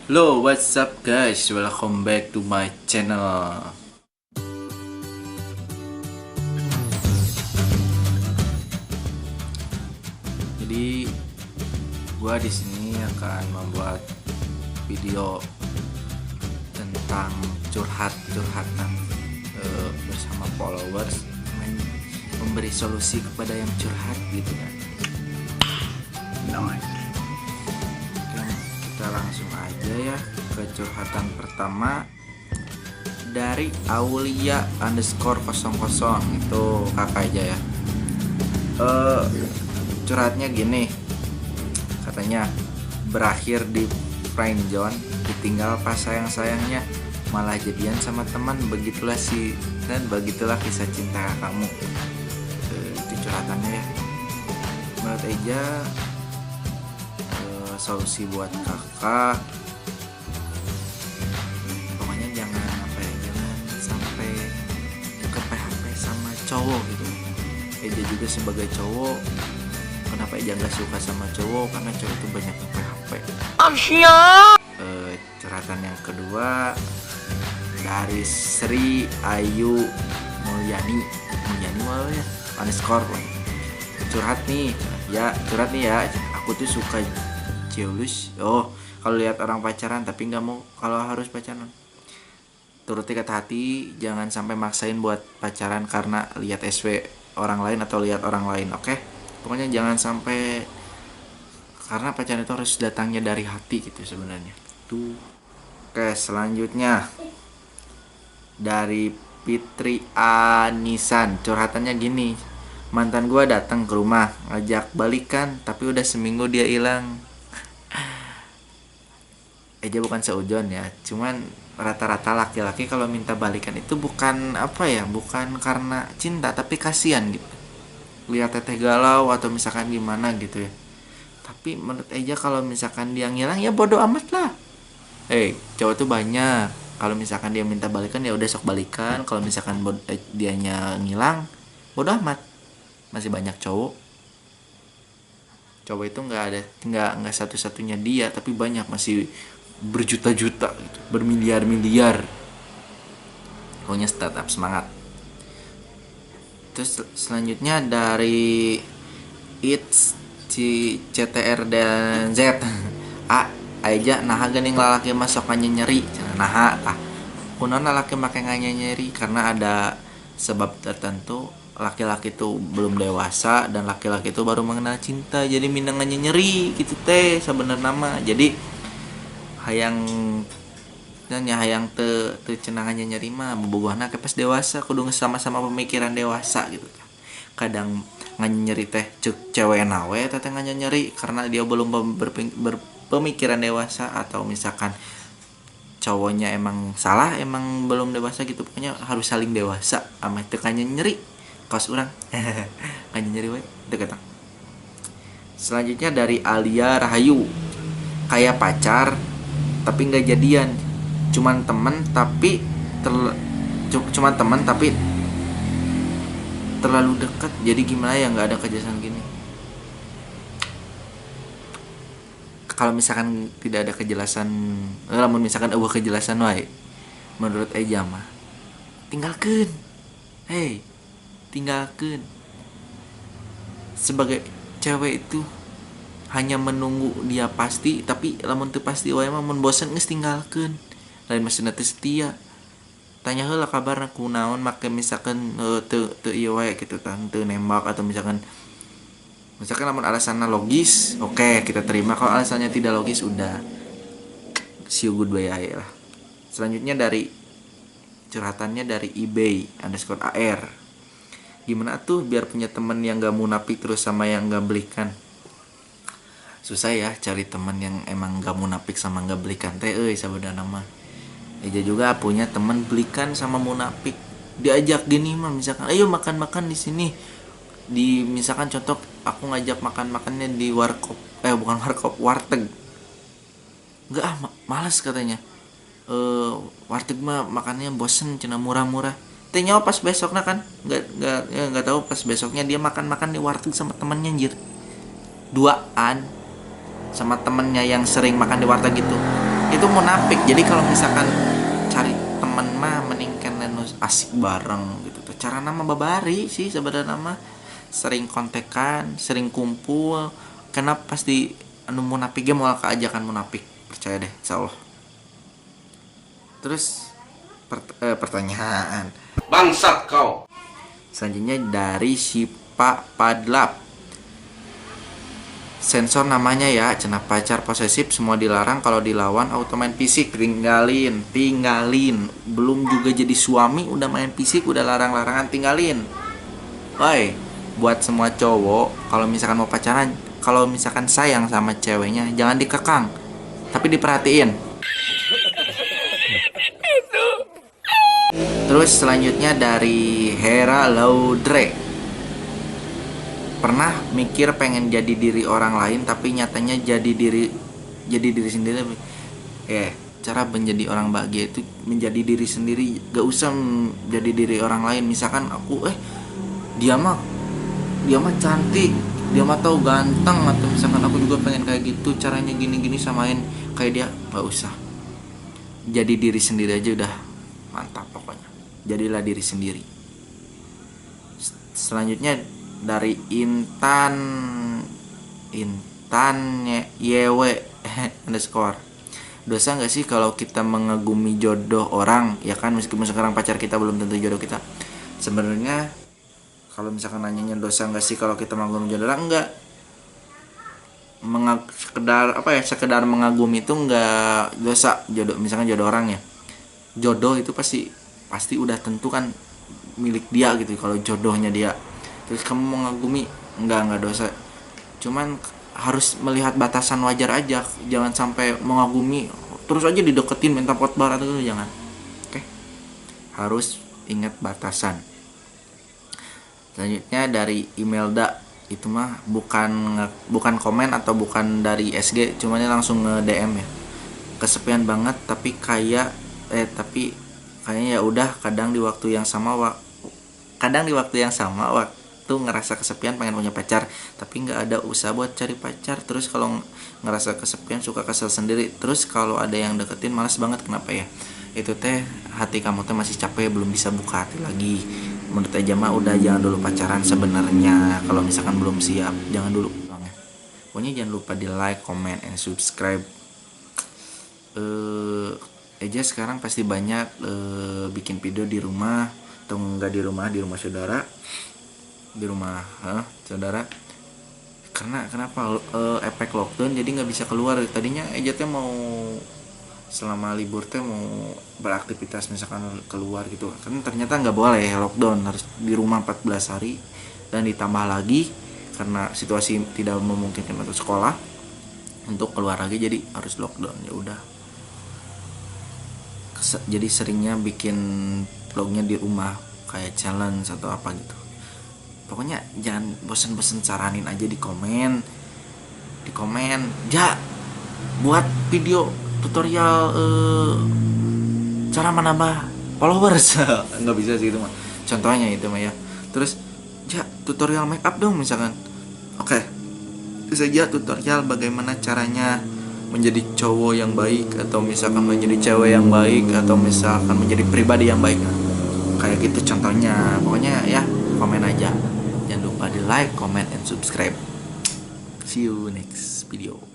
Hello, what's up guys? Welcome back to my channel. Jadi, gua di sini akan membuat video tentang curhatan bersama followers, memberi solusi kepada yang curhat gitu kan. Nice. Kita langsung aja ya ke curhatan pertama dari Aulia_00 itu kakak aja ya. Curhatnya gini, katanya berakhir di friend zone, ditinggal pas sayangnya malah jadian sama teman, begitulah kisah cinta kamu. Itu curhatannya ya. Menurut Eja, solusi buat kakak pokoknya jangan sampai ke PHP sama cowok gitu. Eja juga sebagai cowok, kenapa Eja nggak suka sama cowok, karena cowok itu banyak yang PHP. Curhatan yang kedua dari Sri Ayu Mulyani malah ya underscore. Curhat nih ya, aku tuh suka Jealous. Kalau lihat orang pacaran tapi nggak mau kalau harus pacaran. Turuti kata hati, jangan sampai maksain buat pacaran karena lihat SW orang lain atau lihat orang lain, oke? Pokoknya jangan sampai, karena pacaran itu harus datangnya dari hati gitu sebenarnya. Tuh. Oke, selanjutnya dari Fitri Anisan, curhatannya gini. Mantan gue datang ke rumah, ngajak balikan, tapi udah seminggu dia hilang. Eja bukan seujon ya, cuman rata-rata laki-laki kalau minta balikan itu bukan bukan karena cinta, tapi kasihan gitu. Lihat teteh galau atau misalkan gimana gitu ya. Tapi menurut Eja kalau misalkan dia ngilang ya bodo amat lah. Cowok tuh banyak. Kalau misalkan dia minta balikan ya udah sok balikan. Kalau misalkan dianya ngilang, bodo amat. Masih banyak cowok itu nggak satu-satunya dia, tapi banyak, masih berjuta-juta gitu, bermiliar-miliar. Pokoknya startup semangat. Terus selanjutnya dari It's CTR dan Z. Aja nah gening lalaki masokannya nyeri, nah kunaon lalaki make nyeri karena ada sebab tertentu. Laki-laki itu belum dewasa dan laki-laki itu baru mengenal cinta, jadi minangannya nyeri gitu teh sebenarnya nama. Jadi hayang te cenangannya nyeri mah bobogohna ke pas dewasa, kudu sama-sama pemikiran dewasa gitu. Kadang nyeri teh cewek nawe teh nyeri karena dia belum berpemikiran dewasa, atau misalkan cowoknya emang salah, emang belum dewasa gitu. Pokoknya harus saling dewasa, ama tekannya nyeri kos orang kan nyeri we deket. Selanjutnya dari Alia Rahayu, kayak pacar tapi nggak jadian, cuman teman tapi terlalu dekat, jadi gimana ya, nggak ada kejelasan gini. Kalau misalkan tidak ada kejelasan, namun misalkan ada kejelasan wae, menurut Eja mah tinggalkan. Tinggalkan. Sebagai cewek itu hanya menunggu dia pasti, tapi lamun teu pasti wae mah mun bosen geus tinggalkeun. Lain masih teu setia. Tanya heula kabarna kunaon make misalkan teu ieu wae gitu kan, teu nembak, atau misalkan lamun alasannya logis, oke, kita terima. Kalau alasannya tidak logis, udah see you goodbye aja lah. Selanjutnya dari curhatannya dari eBay_AR. Gimana tuh biar punya temen yang gak munafik terus sama yang gak belikan? Susah ya cari temen yang emang gak munafik sama gak belikan teh sebenarnya mah. Eja juga punya temen belikan sama munafik. Diajak gini mah, misalkan ayo makan-makan di sini. Misalkan contoh aku ngajak makan-makannya di warkop, bukan warkop, warteg. Enggak malas katanya. Warteg mah makannya bosen, cina murah-murah. Nyawa pas besoknya kan nggak tahu, pas besoknya dia makan di warteg sama temennya duaan sama temennya yang sering makan di warteg gitu. itu munafik. Jadi kalau misalkan cari teman mah mending kan asik bareng gitu tuh. Cara nama babari sih sebenarnya mah sering kontekan, sering kumpul. Karena pasti anu munafik ge moal kaajakan munafik, percaya deh insyaallah. Terus pertanyaan Bangsat kau. selanjutnya dari si Pak Padlap. Sensor namanya ya, cenah pacar posesif semua dilarang, kalau dilawan auto main fisik, tinggalin. Belum juga jadi suami udah main fisik, udah larang-larangan, tinggalin. Woi, buat semua cowok kalau misalkan mau pacaran, kalau misalkan sayang sama ceweknya jangan dikekang, tapi diperhatiin. Terus selanjutnya dari Hera Laudre. Pernah mikir pengen jadi diri orang lain tapi nyatanya jadi diri sendiri. Cara menjadi orang bahagia itu menjadi diri sendiri, gak usah jadi diri orang lain. Misalkan aku dia mah cantik, dia mah tahu ganteng, atau misalkan aku juga pengen kayak gitu, caranya gini samain kayak dia, gak usah. Jadi diri sendiri aja udah mantap pokoknya. Jadilah diri sendiri. Selanjutnya dari Intan YW underscore. Dosa nggak sih kalau kita mengagumi jodoh orang, ya kan, meskipun sekarang pacar kita belum tentu jodoh kita. Sebenarnya kalau misalkan nanyanya dosa nggak sih kalau kita mengagumi jodoh orang, enggak. Sekedar mengagumi itu nggak dosa. Jodoh, misalkan jodoh orang ya, jodoh itu pasti udah tentu kan milik dia gitu. Kalau jodohnya dia, terus kamu mengagumi, enggak dosa. Cuman harus melihat batasan wajar aja. Jangan sampai mengagumi terus aja dideketin minta potbar atau gitu, jangan. Oke? Harus ingat batasan. Selanjutnya dari Imelda, itu mah bukan komen atau bukan dari SG, cuman langsung nge-DM ya. Kesepian banget tapi kayaknya ya udah, kadang di waktu yang sama waktu ngerasa kesepian pengen punya pacar tapi nggak ada usaha buat cari pacar. Terus kalau ngerasa kesepian suka kesel sendiri. Terus kalau ada yang deketin malas banget. Kenapa ya? Itu teh hati kamu teh masih capek, belum bisa buka hati lagi. Menurut aja mah udah jangan dulu pacaran sebenarnya. Kalau misalkan belum siap jangan dulu. Pokoknya jangan lupa di like, comment, and subscribe. Eja sekarang pasti banyak bikin video di rumah, atau enggak di rumah saudara, saudara. Karena kenapa efek lockdown jadi nggak bisa keluar. Tadinya Eja teh mau selama libur teh mau beraktivitas, misalkan keluar gitu, karena ternyata nggak boleh, lockdown, harus di rumah 14 hari, dan ditambah lagi karena situasi tidak memungkinkan untuk sekolah untuk keluar lagi, jadi harus lockdown. Ya udah, jadi seringnya bikin vlognya di rumah kayak challenge atau apa gitu. Pokoknya jangan bosen-bosen, saranin aja di komen ja, buat video tutorial cara menambah followers. Nggak bisa sih itu mah, contohnya itu mah ya. Terus ja, tutorial make up dong misalkan. Oke, itu saja tutorial bagaimana caranya menjadi cowok yang baik, atau misalkan menjadi cewek yang baik, atau misalkan menjadi pribadi yang baik. Kayak gitu contohnya. Pokoknya ya, komen aja. Jangan lupa di like, comment, and subscribe. See you next video.